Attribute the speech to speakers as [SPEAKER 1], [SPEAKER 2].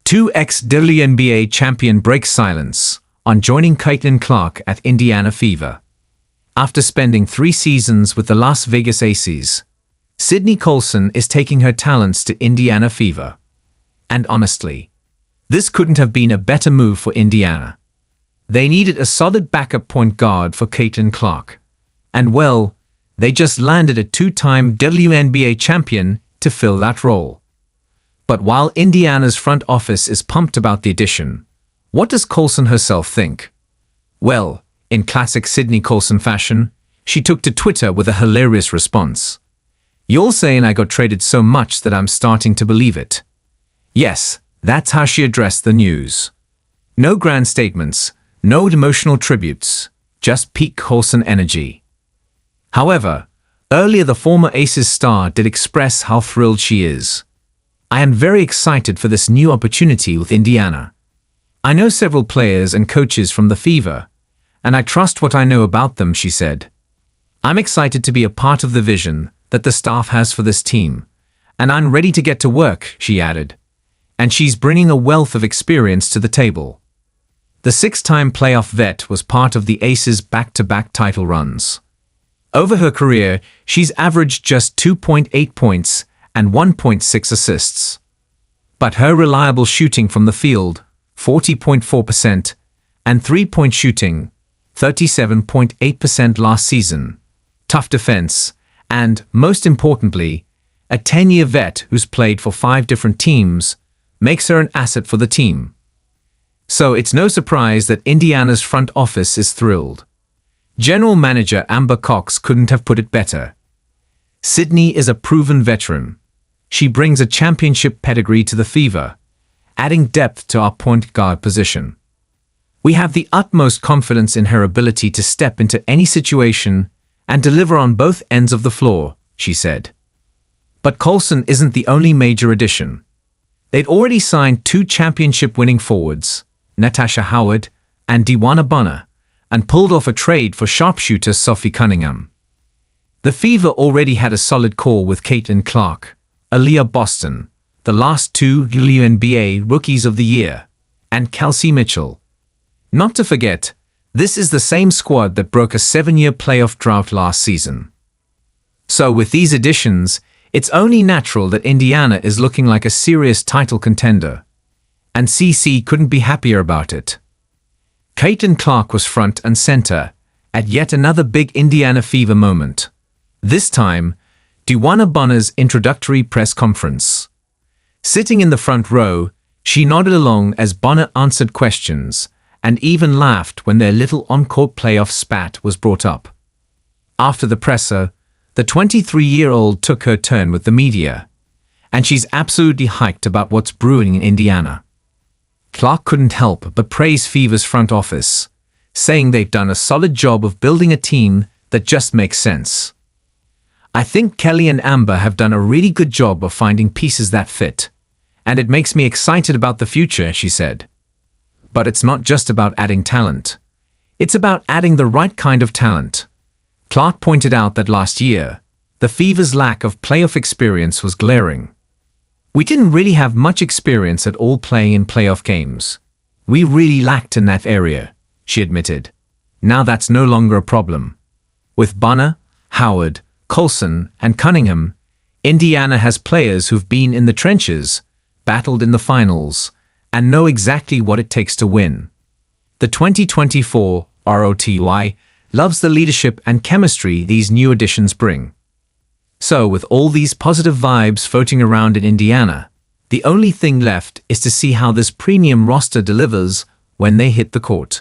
[SPEAKER 1] Two ex-WNBA champion breaks silence on joining Caitlin Clark at Indiana Fever. After spending 3 seasons with the Las Vegas Aces, Sydney Colson is taking her talents to Indiana Fever. And honestly, this couldn't have been a better move for Indiana. They needed a solid backup point guard for Caitlin Clark. And well, they just landed a 2-time WNBA champion to fill that role. But while Indiana's front office is pumped about the addition, what does Colson herself think? Well, in classic Sydney Colson fashion, she took to Twitter with a hilarious response. "You're saying I got traded so much that I'm starting to believe it." Yes, that's how she addressed the news. No grand statements, no emotional tributes, just peak Colson energy. However, earlier the former Aces star did express how thrilled she is. "I am very excited for this new opportunity with Indiana. I know several players and coaches from the Fever, and I trust what I know about them," she said. "I'm excited to be a part of the vision that the staff has for this team, and I'm ready to get to work," she added. And she's bringing a wealth of experience to the table. The 6-time playoff vet was part of the Aces' back-to-back title runs. Over her career, she's averaged just 2.8 points and 1.6 assists. But her reliable shooting from the field, 40.4%, and 3-point shooting, 37.8% last season, tough defense, and, most importantly, a 10-year vet who's played for 5 different teams, makes her an asset for the team. So it's no surprise that Indiana's front office is thrilled. General Manager Amber Cox couldn't have put it better. Sydney is a proven veteran. She brings a championship pedigree to the Fever, adding depth to our point guard position. "We have the utmost confidence in her ability to step into any situation and deliver on both ends of the floor," she said. But Colson isn't the only major addition. They'd already signed 2 championship-winning forwards, Natasha Howard and DeWanna Bonner, and pulled off a trade for sharpshooter Sophie Cunningham. The Fever already had a solid core with Caitlin Clark, Aaliyah Boston, the last 2 WNBA Rookies of the Year, and Kelsey Mitchell. Not to forget, this is the same squad that broke a 7-year playoff drought last season. So with these additions, it's only natural that Indiana is looking like a serious title contender. And CC couldn't be happier about it. Caitlin Clark was front and center at yet another big Indiana Fever moment. This time, DeWanna Bonner's introductory press conference. Sitting in the front row, she nodded along as Bonner answered questions and even laughed when their little on-court playoff spat was brought up. After the presser, the 23-year-old took her turn with the media, and she's absolutely hyped about what's brewing in Indiana. Clark couldn't help but praise Fever's front office, saying they've done a solid job of building a team that just makes sense. "I think Kelly and Amber have done a really good job of finding pieces that fit, and it makes me excited about the future," she said. But it's not just about adding talent. It's about adding the right kind of talent. Clark pointed out that last year, the Fever's lack of playoff experience was glaring. "We didn't really have much experience at all playing in playoff games. We really lacked in that area," she admitted. Now that's no longer a problem. With Bonner, Howard, Colson, and Cunningham, Indiana has players who've been in the trenches, battled in the finals, and know exactly what it takes to win. The 2024 ROTY loves the leadership and chemistry these new additions bring. So with all these positive vibes floating around in Indiana, the only thing left is to see how this premium roster delivers when they hit the court.